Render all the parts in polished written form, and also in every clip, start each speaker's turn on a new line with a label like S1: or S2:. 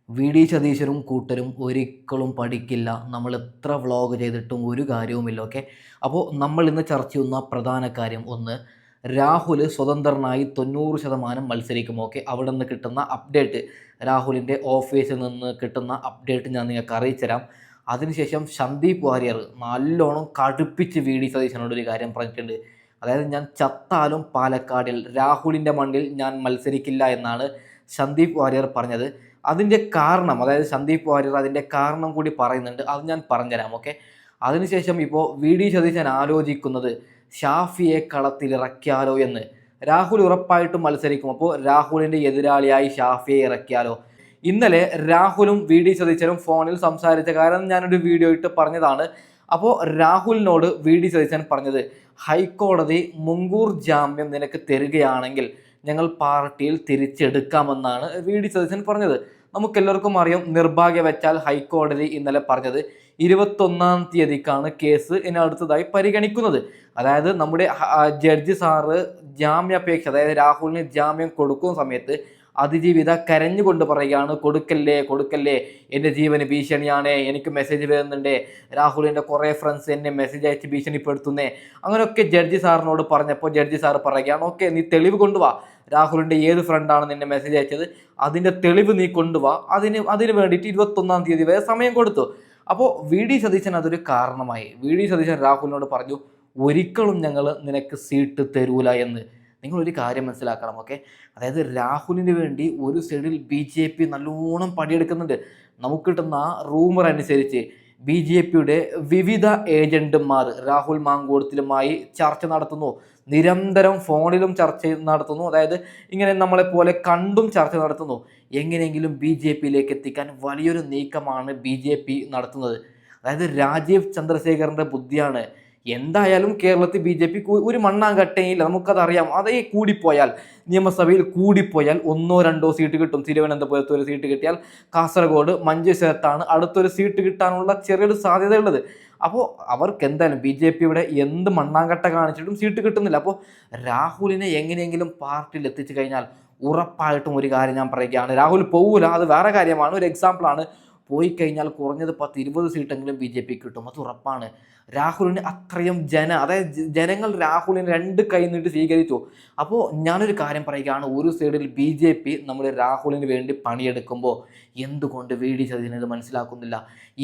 S1: V D സതീശനും കൂട്ടരും ഒരിക്കലും പഠിക്കില്ല. നമ്മൾ എത്ര വ്ളോഗ് ചെയ്തിട്ടും ഒരു കാര്യവുമില്ല. ഓക്കെ, അപ്പോൾ നമ്മൾ ഇന്ന് ചർച്ച ചെയ്യുന്ന പ്രധാന കാര്യം ഒന്ന്, രാഹുൽ സ്വതന്ത്രനായി 90% മത്സരിക്കും. ഓക്കെ, അവിടെ നിന്ന് കിട്ടുന്ന അപ്ഡേറ്റ്, രാഹുലിൻ്റെ ഓഫീസിൽ നിന്ന് കിട്ടുന്ന അപ്ഡേറ്റ് ഞാൻ നിങ്ങൾക്ക് അറിയിച്ചു തരാം. അതിനുശേഷം സന്ദീപ് വാര്യർ നല്ലോണം കടുപ്പിച്ച് വി ഡി സതീശനോട് ഒരു കാര്യം പറഞ്ഞിട്ടുണ്ട്. അതായത്, ഞാൻ ചത്താലും പാലക്കാടിൽ രാഹുലിൻ്റെ മണ്ണിൽ ഞാൻ മത്സരിക്കില്ല എന്നാണ് സന്ദീപ് വാര്യർ പറഞ്ഞത്. അതിൻ്റെ കാരണം, അതായത് സന്ദീപ് വാര്യർ അതിൻ്റെ കാരണം കൂടി പറയുന്നുണ്ട്. അത് ഞാൻ പറഞ്ഞുതരാം. ഓക്കെ, അതിനുശേഷം ഇപ്പോൾ വി ഡി സതീശൻ ആലോചിക്കുന്നത് ഷാഫിയെ കളത്തിലിറക്കിയാലോ എന്ന്. രാഹുൽ ഉറപ്പായിട്ടും മത്സരിക്കും, അപ്പോൾ രാഹുലിൻ്റെ എതിരാളിയായി ഷാഫിയെ ഇറക്കിയാലോ. ഇന്നലെ രാഹുലും വി ഡി സതീശനും ഫോണിൽ സംസാരിച്ച കാര്യം ഞാനൊരു വീഡിയോ ഇട്ട് പറഞ്ഞതാണ്. അപ്പോൾ രാഹുലിനോട് വി ഡി സതീശൻ പറഞ്ഞത്, ഹൈക്കോടതി മുൻകൂർ ജാമ്യം നിനക്ക് തരികയാണെങ്കിൽ ഞങ്ങൾ പാർട്ടിയിൽ തിരിച്ചെടുക്കാമെന്നാണ് വി ഡി സതീശൻ പറഞ്ഞത്. നമുക്കെല്ലാവർക്കും അറിയാം, നിർഭാഗ്യവശാൽ ഹൈക്കോടതി ഇന്നലെ പറഞ്ഞത് 21-ാം തീയതിക്കാണ് കേസ് ഇനി അടുത്തതായി പരിഗണിക്കുന്നത്. അതായത് നമ്മുടെ ജഡ്ജി സാറ് ജാമ്യാപേക്ഷ, അതായത് രാഹുലിന് ജാമ്യം കൊടുക്കുന്ന സമയത്ത് അതിജീവിത കരഞ്ഞുകൊണ്ട് പറയുകയാണ്, കൊടുക്കല്ലേ കൊടുക്കല്ലേ, എൻ്റെ ജീവന് ഭീഷണിയാണ്, എനിക്ക് മെസ്സേജ് വരുന്നുണ്ട്, രാഹുലിൻ്റെ കുറേ ഫ്രണ്ട്സ് എന്നെ മെസ്സേജ് അയച്ച് ഭീഷണിപ്പെടുത്തുന്നേ, അങ്ങനെയൊക്കെ ജഡ്ജി സാറിനോട് പറഞ്ഞപ്പോൾ ജഡ്ജി സാർ പറയുകയാണ്, ഓക്കെ നീ തെളിവ് കൊണ്ടുവാ, രാഹുലിൻ്റെ ഏത് ഫ്രണ്ടാണ് നിന്നെ മെസ്സേജ് അയച്ചത്, അതിൻ്റെ തെളിവ് നീ കൊണ്ടുവാ, അതിന് വേണ്ടിയിട്ട് 21-ാം തീയതി വരെ സമയം കൊടുത്തു. അപ്പോൾ വി ഡി സതീശൻ അതൊരു കാരണമായി. വി ഡി സതീശൻ രാഹുലിനോട് പറഞ്ഞു, ഒരിക്കലും ഞങ്ങൾ നിനക്ക് സീറ്റ് തരൂല എന്ന്. നിങ്ങളൊരു കാര്യം മനസ്സിലാക്കണം. ഓക്കെ, അതായത് രാഹുലിന് വേണ്ടി ഒരു സൈഡിൽ ബി ജെ പി നല്ലോണം പണിയെടുക്കുന്നുണ്ട്. നമുക്ക് കിട്ടുന്ന റൂമർ അനുസരിച്ച് ബി ജെ പിയുടെ വിവിധ ഏജന്റുമാർ രാഹുൽ മാങ്കൂട്ടത്തിലുമായി ചർച്ച നടത്തുന്നു, നിരന്തരം ഫോണിലും ചർച്ച നടത്തുന്നു. അതായത് ഇങ്ങനെ നമ്മളെപ്പോലെ കണ്ടും ചർച്ച നടത്തുന്നു. എങ്ങനെയെങ്കിലും ബി ജെ പിയിലേക്ക് എത്തിക്കാൻ വലിയൊരു നീക്കമാണ് ബി ജെ പി നടത്തുന്നത്. അതായത് രാജീവ് ചന്ദ്രശേഖറിൻ്റെ ബുദ്ധിയാണ്. എന്തായാലും കേരളത്തിൽ ബി ജെ പി ഒരു മണ്ണാങ്കട്ടയില്ല, നമുക്കതറിയാം. അതേ കൂടിപ്പോയാൽ, നിയമസഭയിൽ കൂടിപ്പോയാൽ 1-2 സീറ്റ് കിട്ടും. തിരുവനന്തപുരത്ത് ഒരു സീറ്റ് കിട്ടിയാൽ കാസർഗോഡ് മഞ്ചേശ്വരത്താണ് അടുത്തൊരു സീറ്റ് കിട്ടാനുള്ള ചെറിയൊരു സാധ്യതയുള്ളത്. അപ്പോൾ അവർക്ക് എന്തായാലും ബി ജെ പിയുടെ എന്ത് മണ്ണാങ്കട്ട കാണിച്ചിട്ടും സീറ്റ് കിട്ടുന്നില്ല. അപ്പോൾ രാഹുലിനെ എങ്ങനെയെങ്കിലും പാർട്ടിയിൽ എത്തിച്ചു കഴിഞ്ഞാൽ ഉറപ്പായിട്ടും ഒരു കാര്യം ഞാൻ പറയുകയാണ്, രാഹുൽ പോവില്ല, അത് വേറെ കാര്യമാണ്, ഒരു എക്സാമ്പിളാണ്. പോയി കഴിഞ്ഞാൽ കുറഞ്ഞത് 10-20 സീറ്റെങ്കിലും ബി ജെ പി കിട്ടും, അത് ഉറപ്പാണ്. രാഹുലിന് അത്രയും അതായത് ജനങ്ങൾ രാഹുലിനെ 2 കൈ നീട്ടി സ്വീകരിച്ചു. അപ്പോൾ ഞാനൊരു കാര്യം പറയുകയാണ്, ഒരു സൈഡിൽ ബി ജെ പി നമ്മുടെ രാഹുലിന് വേണ്ടി പണിയെടുക്കുമ്പോൾ എന്തുകൊണ്ട് വി ഡി സതീശൻ ഇത് മനസ്സിലാക്കുന്നില്ല?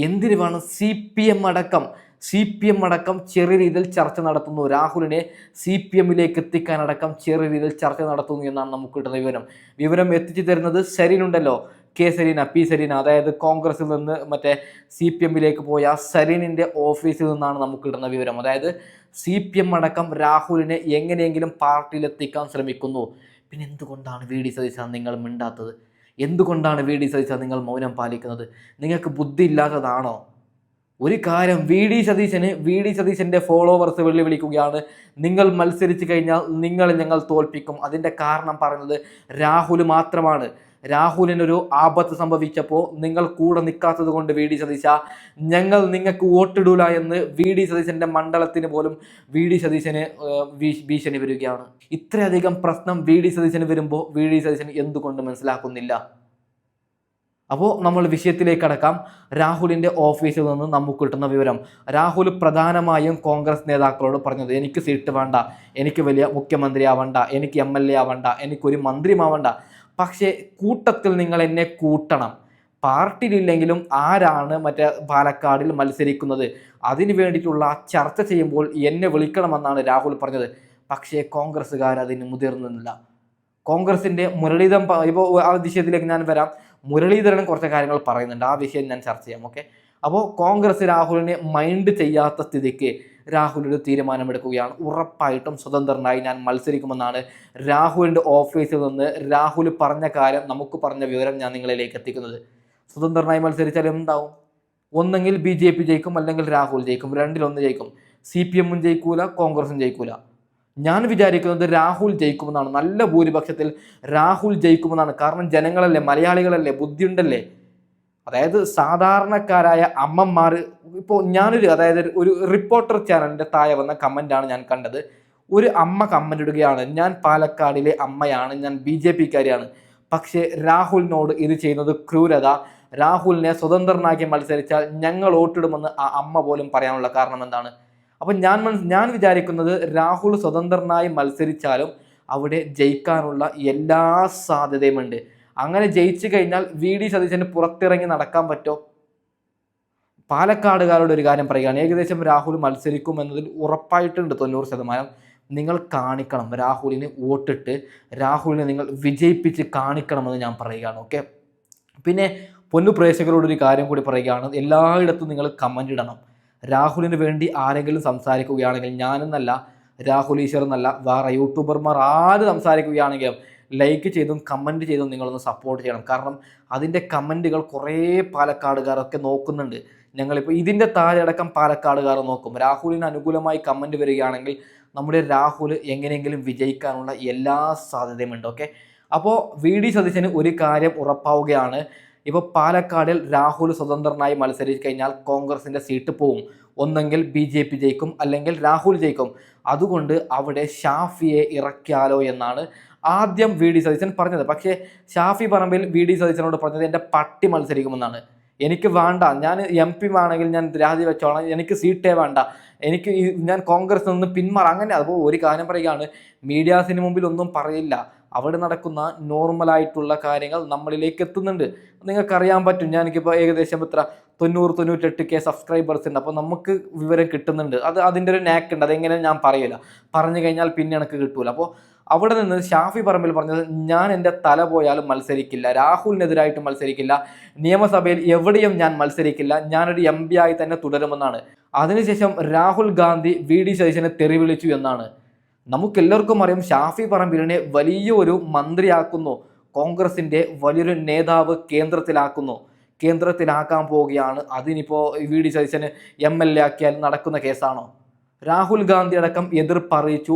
S1: എന്തിനു വേണം സി പി എം അടക്കം ചെറിയ രീതിയിൽ ചർച്ച നടത്തുന്നു, രാഹുലിനെ സി പി എമ്മിലേക്ക് എത്തിക്കാനടക്കം ചെറിയ രീതിയിൽ ചർച്ച നടത്തുന്നു എന്നാണ് നമുക്ക് കിട്ടുന്ന വിവരം എത്തിച്ചു തരുന്നത് സരീനുണ്ടല്ലോ, പി സരീന, അതായത് കോൺഗ്രസിൽ നിന്ന് മറ്റേ സി പി എമ്മിലേക്ക് പോയ സരീനിൻ്റെ ഓഫീസിൽ നിന്നാണ് നമുക്ക് കിട്ടുന്ന വിവരം. അതായത് സി പി എം അടക്കം രാഹുലിനെ എങ്ങനെയെങ്കിലും പാർട്ടിയിലെത്തിക്കാൻ ശ്രമിക്കുന്നു. പിന്നെ എന്തുകൊണ്ടാണ് വി ഡി സതീശൻ നിങ്ങൾ മിണ്ടാത്തത്? എന്തുകൊണ്ടാണ് വി ഡി സതീശൻ നിങ്ങൾ മൗനം പാലിക്കുന്നത്? നിങ്ങൾക്ക് ബുദ്ധി ഇല്ലാത്തതാണോ? ഒരു കാര്യം, വി ഡി സതീശൻ്റെ ഫോളോവേഴ്സ് വെല്ലുവിളിക്കുകയാണ്, നിങ്ങൾ മത്സരിച്ച് കഴിഞ്ഞാൽ നിങ്ങളെ ഞങ്ങൾ തോൽപ്പിക്കും. അതിൻ്റെ കാരണം പറയുന്നത് രാഹുൽ മാത്രമാണ്. രാഹുലിനൊരു ആപത്ത് സംഭവിച്ചപ്പോൾ നിങ്ങൾ കൂടെ നിൽക്കാത്തത് കൊണ്ട് വി ഡി സതീശ, ഞങ്ങൾ നിങ്ങൾക്ക് വോട്ടിടൂല എന്ന് വി ഡി സതീശൻ്റെ മണ്ഡലത്തിന് പോലും വി ഡി സതീശന് ഭീഷണി വരികയാണ്. ഇത്രയധികം പ്രശ്നം വി ഡി സതീശന് വരുമ്പോൾ വി ഡി സതീശൻ എന്തുകൊണ്ട് മനസ്സിലാക്കുന്നില്ല? അപ്പോൾ നമ്മൾ വിഷയത്തിലേക്ക് അടക്കാം. രാഹുലിൻ്റെ ഓഫീസിൽ നിന്ന് നമുക്ക് കിട്ടുന്ന വിവരം, രാഹുൽ പ്രധാനമായും കോൺഗ്രസ് നേതാക്കളോട് പറഞ്ഞത്, എനിക്ക് സീറ്റ് വേണ്ട, എനിക്ക് വലിയ മുഖ്യമന്ത്രി ആവണ്ട, എനിക്ക് MLA ആവണ്ട, എനിക്കൊരു മന്ത്രിയുമാവണ്ട, പക്ഷേ കൂട്ടത്തിൽ നിങ്ങൾ എന്നെ കൂട്ടണം. പാർട്ടിയിലില്ലെങ്കിലും ആരാണ് മറ്റേ പാലക്കാടിൽ മത്സരിക്കുന്നത്, അതിന് വേണ്ടിയിട്ടുള്ള ചർച്ച ചെയ്യുമ്പോൾ എന്നെ വിളിക്കണമെന്നാണ് രാഹുൽ പറഞ്ഞത്. പക്ഷേ കോൺഗ്രസ്സുകാർ അതിന് മുതിർന്നില്ല. കോൺഗ്രസിൻ്റെ മുരളീധരൻ, ഇപ്പോൾ ആ വിഷയത്തിലേക്ക് ഞാൻ വരാം. മുരളീധരൻ കുറച്ച് കാര്യങ്ങൾ പറയുന്നുണ്ട്, ആ വിഷയം ഞാൻ ചർച്ച ചെയ്യാം. ഓക്കെ, അപ്പോൾ കോൺഗ്രസ് രാഹുലിനെ മൈൻഡ് ചെയ്യാത്ത സ്ഥിതിക്ക് രാഹുൽ ഒരു തീരുമാനമെടുക്കുകയാണ്, ഉറപ്പായിട്ടും സ്വതന്ത്രനായി ഞാൻ മത്സരിക്കുമെന്നാണ് രാഹുലിൻ്റെ ഓഫീസിൽ നിന്ന് രാഹുൽ പറഞ്ഞ കാര്യം, നമുക്ക് പറഞ്ഞ വിവരം ഞാൻ നിങ്ങളിലേക്ക് എത്തിക്കുന്നത്. സ്വതന്ത്രനായി മത്സരിച്ചാൽ എന്താവും? ഒന്നെങ്കിൽ ബി ജെ പി ജയിക്കും, അല്ലെങ്കിൽ രാഹുൽ ജയിക്കും, രണ്ടിലൊന്ന് ജയിക്കും. സി പി എമ്മും ജയിക്കൂല, കോൺഗ്രസും ജയിക്കൂല. ഞാൻ വിചാരിക്കുന്നത് രാഹുൽ ജയിക്കുമെന്നാണ്, നല്ല ഭൂരിപക്ഷത്തിൽ രാഹുൽ ജയിക്കുമെന്നാണ്. കാരണം ജനങ്ങളല്ലേ, മലയാളികളല്ലേ, ബുദ്ധിയുണ്ടല്ലേ. അതായത് സാധാരണക്കാരായ അമ്മമാർ, ഇപ്പോൾ അതായത് ഒരു റിപ്പോർട്ടർ ചാനലിൻ്റെ താഴെ വന്ന കമൻ്റാണ് ഞാൻ കണ്ടത്. ഒരു അമ്മ കമൻ്റ് ഇടുകയാണ്, ഞാൻ പാലക്കാടിലെ അമ്മയാണ്, ഞാൻ BJP കാരിയാണ്, പക്ഷേ രാഹുലിനോട് ഇത് ചെയ്യുന്നത് ക്രൂരത. രാഹുലിനെ സ്വതന്ത്രനാക്കി മത്സരിച്ചാൽ ഞങ്ങൾ വോട്ടിടുമെന്ന് ആ അമ്മ പോലും പറയാനുള്ള കാരണം എന്താണ്? അപ്പം ഞാൻ വിചാരിക്കുന്നത് രാഹുൽ സ്വതന്ത്രനായി മത്സരിച്ചാലും അവിടെ ജയിക്കാനുള്ള എല്ലാ സാധ്യതയുമുണ്ട്. അങ്ങനെ ജയിച്ചു കഴിഞ്ഞാൽ വി സതീശന് പുറത്തിറങ്ങി നടക്കാൻ പറ്റോ? പാലക്കാടുകാരോട് ഒരു കാര്യം പറയുകയാണ്, ഏകദേശം രാഹുൽ മത്സരിക്കും എന്നതിൽ ഉറപ്പായിട്ടുണ്ട് 90%. നിങ്ങൾ കാണിക്കണം, രാഹുലിന് വോട്ടിട്ട് രാഹുലിനെ നിങ്ങൾ വിജയിപ്പിച്ച് കാണിക്കണമെന്ന് ഞാൻ പറയുകയാണ്. ഓക്കെ, പിന്നെ പൊന്നു പ്രേക്ഷകരോടൊരു കാര്യം കൂടി പറയുകയാണ്, എല്ലായിടത്തും നിങ്ങൾ കമൻ്റ് ഇടണം. രാഹുലിന് വേണ്ടി ആരെങ്കിലും സംസാരിക്കുകയാണെങ്കിൽ, ഞാനെന്നല്ല, രാഹുൽ ഈശ്വർ എന്നല്ല, വേറെ യൂട്യൂബർമാർ ആര് സംസാരിക്കുകയാണെങ്കിലും ലൈക്ക് ചെയ്തും കമൻറ്റ് ചെയ്തും നിങ്ങളൊന്ന് സപ്പോർട്ട് ചെയ്യണം. കാരണം അതിൻ്റെ കമൻറ്റുകൾ കുറേ പാലക്കാടുകാരൊക്കെ നോക്കുന്നുണ്ട്. ഞങ്ങളിപ്പോൾ ഇതിൻ്റെ താഴെ അടക്കം പാലക്കാടുകാർ നോക്കും. രാഹുലിന് അനുകൂലമായി കമൻറ്റ് വരികയാണെങ്കിൽ നമ്മുടെ രാഹുൽ എങ്ങനെയെങ്കിലും വിജയിക്കാനുള്ള എല്ലാ സാധ്യതയുമുണ്ട്. ഓക്കെ, അപ്പോൾ വി സതീശന് ഒരു കാര്യം ഉറപ്പാവുകയാണ്, ഇപ്പോൾ പാലക്കാടിൽ രാഹുൽ സ്വതന്ത്രനായി മത്സരിച്ച് കഴിഞ്ഞാൽ കോൺഗ്രസിൻ്റെ സീറ്റ് പോവും. ഒന്നെങ്കിൽ BJP ജയിക്കും, അല്ലെങ്കിൽ രാഹുൽ ജയിക്കും. അതുകൊണ്ട് അവിടെ ഷാഫിയെ ഇറക്കിയാലോ എന്നാണ് ആദ്യം വി സതീശൻ പറഞ്ഞത്. പക്ഷേ ഷാഫി പറമ്പിൽ വി സതീശനോട് പറഞ്ഞത് എൻ്റെ പട്ടി മത്സരിക്കുമെന്നാണ്. എനിക്ക് വേണ്ട, ഞാൻ MP ആണെങ്കിൽ ഞാൻ രാജിവെച്ചോളാം, എനിക്ക് സീറ്റേ വേണ്ട, ഞാൻ കോൺഗ്രസ് നിന്ന് പിന്മാറാം. അങ്ങനെ അപ്പോൾ ഒരു കാര്യം പറയുകയാണ്, മീഡിയാസിന് മുമ്പിൽ ഒന്നും പറയില്ല, അവിടെ നടക്കുന്ന നോർമലായിട്ടുള്ള കാര്യങ്ങൾ നമ്മളിലേക്ക് എത്തുന്നുണ്ട്. നിങ്ങൾക്കറിയാൻ പറ്റും, ഞാനിപ്പോൾ ഏകദേശം 90-98K സബ്സ്ക്രൈബേഴ്സ് ഉണ്ട്. അപ്പോൾ നമുക്ക് വിവരം കിട്ടുന്നുണ്ട്. അതിൻ്റെ ഒരു നാക്ക് ഉണ്ട്, അതെങ്ങനെ ഞാൻ പറയില്ല, പറഞ്ഞു കഴിഞ്ഞാൽ പിന്നെ എനിക്ക് കിട്ടൂല. അപ്പോൾ അവിടെ നിന്ന് ഷാഫി പറമ്പിൽ പറഞ്ഞത്, ഞാൻ എൻ്റെ തല പോയാലും മത്സരിക്കില്ല, രാഹുലിനെതിരായിട്ട് മത്സരിക്കില്ല, നിയമസഭയിൽ എവിടെയും ഞാൻ മത്സരിക്കില്ല, ഞാനൊരു MP ആയി തന്നെ തുടരുമെന്നാണ്. അതിനുശേഷം രാഹുൽ ഗാന്ധി വി സതീശനെ തെറി വിളിച്ചു എന്നാണ്. നമുക്കെല്ലാവർക്കും അറിയാം, ഷാഫി പറമ്പിലിനെ വലിയൊരു മന്ത്രിയാക്കുന്നു, കോൺഗ്രസിൻ്റെ വലിയൊരു നേതാവ് കേന്ദ്രത്തിലാക്കാൻ പോവുകയാണ്. അതിനിപ്പോൾ വി സതീശന് MLA ആക്കിയാൽ നടക്കുന്ന കേസാണോ? രാഹുൽ ഗാന്ധി അടക്കം എതിർപ്പ് അറിയിച്ചു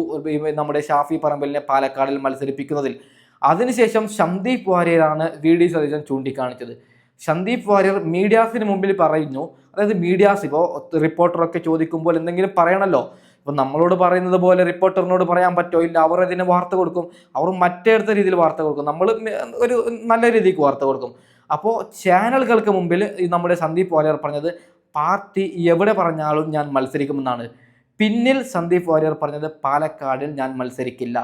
S1: നമ്മുടെ ഷാഫി പറമ്പിലിനെ പാലക്കാടിൽ മത്സരിപ്പിക്കുന്നതിൽ. അതിനുശേഷം സന്ദീപ് വാര്യരാണ് വി സതീശൻ ചൂണ്ടിക്കാണിച്ചത്. സന്ദീപ് വാര്യർ മീഡിയാസിന് മുമ്പിൽ പറയുന്നു, അതായത് മീഡിയാസ് ഇപ്പോൾ റിപ്പോർട്ടറൊക്കെ ചോദിക്കുമ്പോൾ എന്തെങ്കിലും പറയണമല്ലോ. ഇപ്പം നമ്മളോട് പറയുന്നത് പോലെ റിപ്പോർട്ടറിനോട് പറയാൻ പറ്റോ? ഇല്ല, അവർ അതിന് വാർത്ത കൊടുക്കും, അവർ മറ്റേടുത്ത രീതിയിൽ വാർത്ത കൊടുക്കും, നമ്മൾ ഒരു നല്ല രീതിക്ക് വാർത്ത കൊടുക്കും. അപ്പോൾ ചാനലുകൾക്ക് മുമ്പിൽ നമ്മുടെ സന്ദീപ് വാര്യർ പറഞ്ഞത്, പാർട്ടി എവിടെ പറഞ്ഞാലും ഞാൻ മത്സരിക്കുമെന്നാണ്. പിന്നിൽ സന്ദീപ് വാര്യർ പറഞ്ഞത്, പാലക്കാടിൽ ഞാൻ മത്സരിക്കില്ല,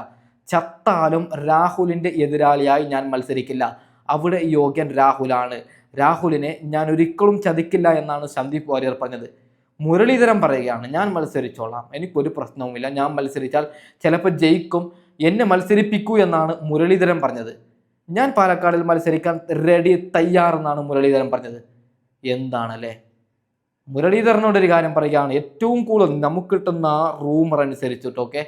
S1: ചത്താലും രാഹുലിൻ്റെ എതിരാളിയായി ഞാൻ മത്സരിക്കില്ല, അവിടെ യോഗ്യൻ രാഹുലാണ്, രാഹുലിനെ ഞാൻ ഒരിക്കലും ചതിക്കില്ല എന്നാണ് സന്ദീപ് വാര്യർ പറഞ്ഞത്. മുരളീധരൻ പറയുകയാണ്, ഞാൻ മത്സരിച്ചോളാം, എനിക്കൊരു പ്രശ്നവുമില്ല, ഞാൻ മത്സരിച്ചാൽ ചിലപ്പോൾ ജയിക്കും, എന്നെ മത്സരിപ്പിക്കൂ എന്നാണ് മുരളീധരൻ പറഞ്ഞത്. ഞാൻ പാലക്കാടിൽ മത്സരിക്കാൻ റെഡി, തയ്യാറെന്നാണ് മുരളീധരൻ പറഞ്ഞത്. എന്താണല്ലേ? മുരളീധരനോടൊരു കാര്യം പറയുകയാണ്, ഏറ്റവും കൂടുതൽ നമുക്ക് കിട്ടുന്ന റൂമർ അനുസരിച്ചിട്ടൊക്കെ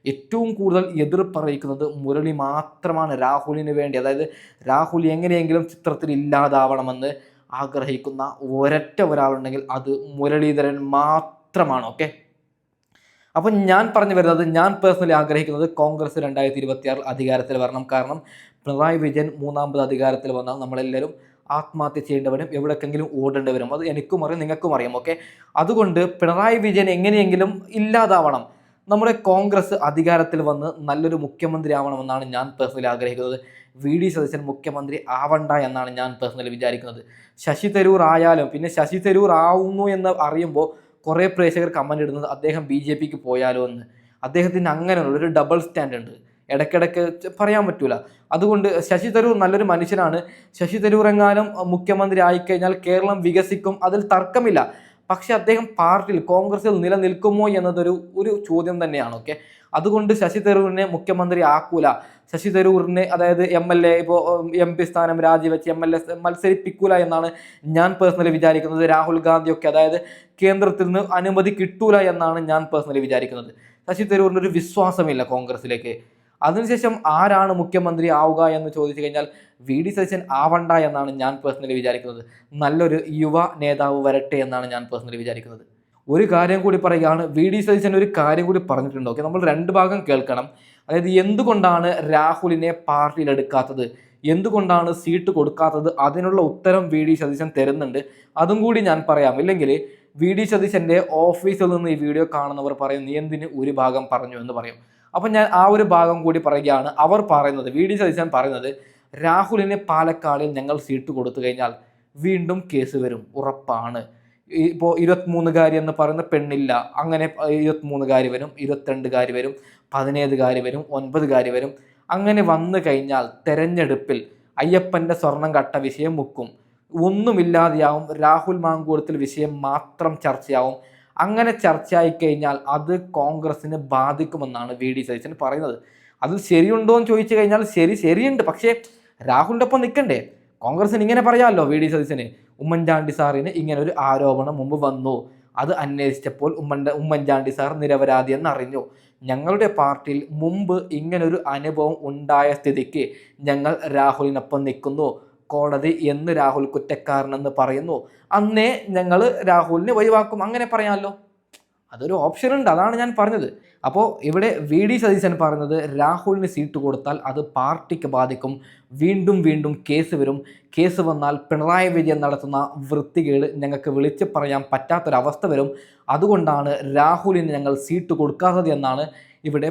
S1: ഏറ്റവും കൂടുതൽ എതിർപ്പറിയിക്കുന്നത് മുരളി മാത്രമാണ് രാഹുലിന് വേണ്ടി. അതായത് രാഹുൽ എങ്ങനെയെങ്കിലും ചിത്രത്തിൽ ഇല്ലാതാവണമെന്ന് ആഗ്രഹിക്കുന്ന ഒരൊറ്റ ഒരാളുണ്ടെങ്കിൽ അത് മുരളീധരൻ മാത്രമാണ്. ഓക്കെ, അപ്പം ഞാൻ പറഞ്ഞു വരുന്നത്, ഞാൻ പേഴ്സണലി ആഗ്രഹിക്കുന്നത് കോൺഗ്രസ് 2026 അധികാരത്തിൽ വരണം. കാരണം പിണറായി വിജയൻ മൂന്നാമത് അധികാരത്തിൽ വന്നാൽ നമ്മളെല്ലാവരും ആത്മഹത്യ ചെയ്യേണ്ടി വരും, എവിടേക്കെങ്കിലും ഓടേണ്ടി വരും. അത് എനിക്കും അറിയാം, നിങ്ങൾക്കും അറിയാം. ഓക്കെ, അതുകൊണ്ട് പിണറായി വിജയൻ എങ്ങനെയെങ്കിലും ഇല്ലാതാവണം, നമ്മുടെ കോൺഗ്രസ് അധികാരത്തിൽ വന്ന് നല്ലൊരു മുഖ്യമന്ത്രി ആവണമെന്നാണ് ഞാൻ പേഴ്സണലി ആഗ്രഹിക്കുന്നത്. വി സതീശൻ മുഖ്യമന്ത്രി ആവണ്ട എന്നാണ് ഞാൻ പേഴ്സണലി വിചാരിക്കുന്നത്. ശശി തരൂർ ആയാലും, പിന്നെ ശശി തരൂർ ആവുന്നു എന്ന് അറിയുമ്പോൾ കുറേ പ്രേക്ഷകർ കമൻ്റ് ഇടുന്നത്, അദ്ദേഹം BJPക്ക് പോയാലോ എന്ന്. അദ്ദേഹത്തിന് അങ്ങനെ ഒരു ഡബിൾ സ്റ്റാൻഡ് ഉണ്ട്, ഇടയ്ക്കിടയ്ക്ക് പറയാൻ പറ്റൂല. അതുകൊണ്ട് ശശി തരൂർ നല്ലൊരു മനുഷ്യനാണ്. ശശി തരൂർ എങ്ങാനും മുഖ്യമന്ത്രി ആയിക്കഴിഞ്ഞാൽ കേരളം വികസിക്കും, അതിൽ തർക്കമില്ല. പക്ഷെ അദ്ദേഹം പാർട്ടിയിൽ, കോൺഗ്രസിൽ നിലനിൽക്കുമോ എന്നതൊരു ചോദ്യം തന്നെയാണ്. ഓക്കെ, അതുകൊണ്ട് ശശി തരൂരിനെ മുഖ്യമന്ത്രി ആക്കൂല, ശശി തരൂരിനെ അതായത് MLA ഇപ്പോൾ MP സ്ഥാനം രാജിവെച്ച് MLA മത്സരിപ്പിക്കൂല എന്നാണ് ഞാൻ പേഴ്സണലി വിചാരിക്കുന്നത്. രാഹുൽ ഗാന്ധിയൊക്കെ അതായത് കേന്ദ്രത്തിൽ നിന്ന് അനുമതി കിട്ടൂല എന്നാണ് ഞാൻ പേഴ്സണലി വിചാരിക്കുന്നത്. ശശി തരൂരിന് ഒരു വിശ്വാസമില്ല കോൺഗ്രസിലേക്ക്. അതിനുശേഷം ആരാണ് മുഖ്യമന്ത്രി ആവുക എന്ന് ചോദിച്ചു കഴിഞ്ഞാൽ വി സതീശൻ ആവണ്ട എന്നാണ് ഞാൻ പേഴ്സണലി വിചാരിക്കുന്നത്. നല്ലൊരു യുവ നേതാവ് വരട്ടെ എന്നാണ് ഞാൻ പേഴ്സണലി വിചാരിക്കുന്നത്. ഒരു കാര്യം കൂടി പറയുകയാണ്, വി സതീശൻ ഒരു കാര്യം കൂടി പറഞ്ഞിട്ടുണ്ട്. ഓക്കെ, നമ്മൾ രണ്ട് ഭാഗം കേൾക്കണം. അതായത് എന്തുകൊണ്ടാണ് രാഹുലിനെ പാർട്ടിയിലെടുക്കാത്തത്, എന്തുകൊണ്ടാണ് സീറ്റ് കൊടുക്കാത്തത്, അതിനുള്ള ഉത്തരം വി സതീശൻ തരുന്നുണ്ട്. അതും കൂടി ഞാൻ പറയാം. ഇല്ലെങ്കിൽ വി സതീശൻ്റെ ഓഫീസിൽ നിന്ന് ഈ വീഡിയോ കാണുന്നവർ പറയും, നീ എന്തിന് ഒരു ഭാഗം പറഞ്ഞു എന്ന് പറയും. അപ്പം ഞാൻ ആ ഒരു ഭാഗം കൂടി പറയുകയാണ്. അവർ പറയുന്നത്, വി സതീശൻ പറയുന്നത്, രാഹുലിന് പാലക്കാടിൽ ഞങ്ങൾ സീറ്റ് കൊടുത്തു കഴിഞ്ഞാൽ വീണ്ടും കേസ് വരും, ഉറപ്പാണ്. ഇപ്പോൾ 23-കാരി എന്ന് പറയുന്ന പെണ്ണില്ല, അങ്ങനെ 23-കാരി വരും, 22-കാരി വരും, 17-കാരി വരും, 9-കാരി വരും. അങ്ങനെ വന്നു കഴിഞ്ഞാൽ തെരഞ്ഞെടുപ്പിൽ അയ്യപ്പൻ്റെ സ്വർണം കട്ട വിഷയം മുക്കും, ഒന്നുമില്ലാതെയാവും. രാഹുൽ മാങ്കൂട്ടത്തിൽ വിഷയം മാത്രം ചർച്ചയാവും. അങ്ങനെ ചർച്ചയായി കഴിഞ്ഞാൽ അത് കോൺഗ്രസിനെ ബാധിക്കുമെന്നാണ് VD സതീശൻ പറയുന്നത്. അത് ശരിയുണ്ടോ എന്ന് ചോദിച്ചു കഴിഞ്ഞാൽ ശരിയുണ്ട്. പക്ഷേ രാഹുലിൻ്റെ ഒപ്പം നിൽക്കണ്ടേ? കോൺഗ്രസിന് ഇങ്ങനെ പറയാമല്ലോ VD സതീശന്, ഉമ്മൻചാണ്ടി സാറിന് ഇങ്ങനെ ഒരു ആരോപണം മുമ്പ് വന്നു, അത് അന്വേഷിച്ചപ്പോൾ ഉമ്മൻചാണ്ടി സാർ നിരപരാധി എന്നറിഞ്ഞു. ഞങ്ങളുടെ പാർട്ടിയിൽ മുമ്പ് ഇങ്ങനൊരു അനുഭവം ഉണ്ടായ സ്ഥിതിക്ക് ഞങ്ങൾ രാഹുലിനൊപ്പം നിൽക്കുന്നു. കോടതി എന്ന് രാഹുൽ കുറ്റക്കാരനെന്ന് പറയുന്നു, അന്നേ ഞങ്ങൾ രാഹുലിനെ ഒഴിവാക്കും. അങ്ങനെ പറയാമല്ലോ, അതൊരു ഓപ്ഷൻ ഉണ്ട്. അതാണ് ഞാൻ പറഞ്ഞത്. അപ്പോൾ ഇവിടെ VD സതീശൻ പറഞ്ഞത് രാഹുലിന് സീറ്റ് കൊടുത്താൽ അത് പാർട്ടിക്ക് ബാധിക്കും, വീണ്ടും കേസ് വരും. കേസ് വന്നാൽ പിണറായി വിജയൻ നടത്തുന്ന വൃത്തികേട് ഞങ്ങൾക്ക് വിളിച്ച് പറയാൻ പറ്റാത്തൊരവസ്ഥ വരും. അതുകൊണ്ടാണ് രാഹുലിന് ഞങ്ങൾ സീറ്റ് കൊടുക്കാത്തത് എന്നാണ് ഇവിടെ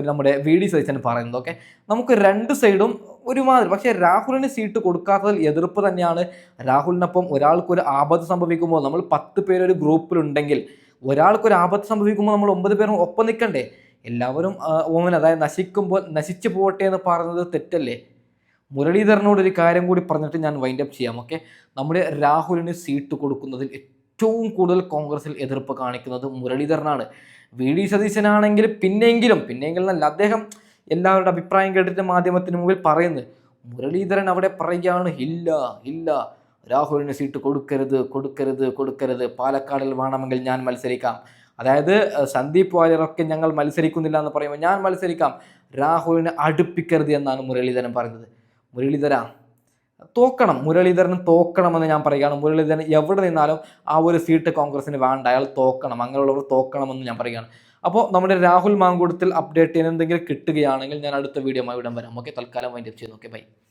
S1: നമ്മുടെ VD സതീശൻ പറയുന്നത്. ഓക്കെ, നമുക്ക് രണ്ട് സൈഡും ഒരുമാതിരി. പക്ഷേ രാഹുലിന് സീറ്റ് കൊടുക്കാത്തതിൽ എതിർപ്പ് തന്നെയാണ്. രാഹുലിനൊപ്പം ഒരാൾക്കൊരു ആപത്ത് സംഭവിക്കുമ്പോൾ, നമ്മൾ 10 പേരൊരു ഗ്രൂപ്പിലുണ്ടെങ്കിൽ ഒരാൾക്കൊരു ആപത്ത് സംഭവിക്കുമ്പോൾ നമ്മൾ 9 പേരും ഒപ്പം നിൽക്കണ്ടേ? എല്ലാവരും അതായത് നശിക്കുമ്പോൾ നശിച്ചു പോകട്ടെ എന്ന് പറയുന്നത് തെറ്റല്ലേ? മുരളീധരനോട് ഒരു കാര്യം കൂടി പറഞ്ഞിട്ട് ഞാൻ വൈൻഡപ്പ് ചെയ്യാം. ഓക്കെ, നമ്മുടെ രാഹുലിന് സീറ്റ് കൊടുക്കുന്നതിൽ ഏറ്റവും കൂടുതൽ കോൺഗ്രസിൽ എതിർപ്പ് കാണിക്കുന്നത് മുരളീധരനാണ്. VD സതീശനാണെങ്കിൽ പിന്നെയെങ്കിലും എന്നല്ല, അദ്ദേഹം എല്ലാവരുടെ അഭിപ്രായം കേട്ടിട്ട് മാധ്യമത്തിന് മുമ്പിൽ പറയുന്നത്. മുരളീധരൻ അവിടെ പറയുകയാണ്, ഇല്ല രാഹുലിന് സീറ്റ് കൊടുക്കരുത്, പാലക്കാടിൽ വേണമെങ്കിൽ ഞാൻ മത്സരിക്കാം. അതായത് സന്ദീപ് വാര്യറൊക്കെ ഞങ്ങൾ മത്സരിക്കുന്നില്ല എന്ന് പറയുമ്പോൾ ഞാൻ മത്സരിക്കാം, രാഹുലിനെ അടുപ്പിക്കരുത് എന്നാണ് മുരളീധരൻ പറയുന്നത്. മുരളീധരൻ തോക്കണമെന്ന് ഞാൻ പറയുകയാണ്. മുരളീധരൻ എവിടെ നിന്നാലും ആ ഒരു സീറ്റ് കോൺഗ്രസിന് വേണ്ട, അയാൾ തോക്കണം, അങ്ങനെയുള്ളവർ തോക്കണമെന്ന് ഞാൻ പറയുകയാണ്. അപ്പോൾ നമ്മുടെ രാഹുൽ മാങ്കൂട്ടത്തിൽ അപ്ഡേറ്റ് ചെയ്യാൻ എന്തെങ്കിലും കിട്ടുകയാണെങ്കിൽ ഞാൻ അടുത്ത വീഡിയോ ഇടാൻ വരാം. ഓക്കെ, തൽക്കാലം വൈൻഡപ്പ് ചെയ്യുന്നു. Okay, by.